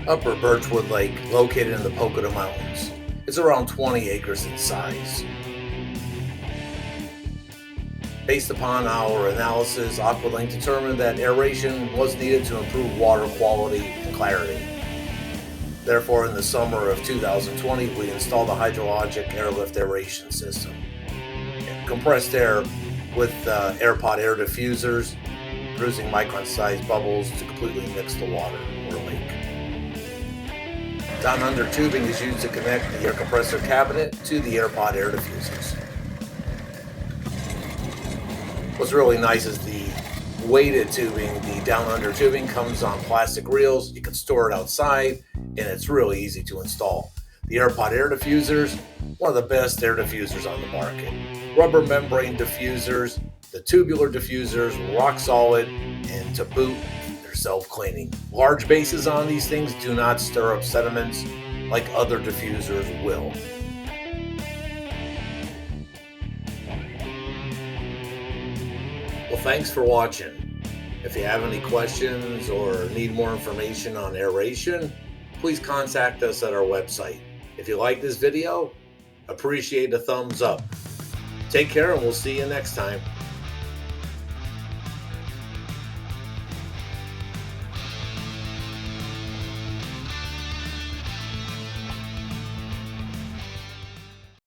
Upper Birchwood Lake, located in the Pocono Mountains, is around 20 acres in size. Based upon our analysis, Aqua Link determined that aeration was needed to improve water quality and clarity. Therefore, in the summer of 2020, we installed the Hydro Logic AirLift aeration system. Compressed air with AirPod air diffusers, producing micron-sized bubbles to completely mix the water or lake. DownUnder tubing is used to connect the air compressor cabinet to the AirPod air diffusers. What's really nice is the weighted tubing. The DownUnder tubing comes on plastic reels. You can store it outside, and it's really easy to install. The AirPod air diffusers, one of the best air diffusers on the market. Rubber membrane diffusers, the tubular diffusers, rock solid, and to boot, they're self-cleaning. Large bases on these things do not stir up sediments like other diffusers will. Well, thanks for watching. If you have any questions or need more information on aeration, please contact us at our website. If you like this video, appreciate a thumbs up. Take care, and we'll see you next time.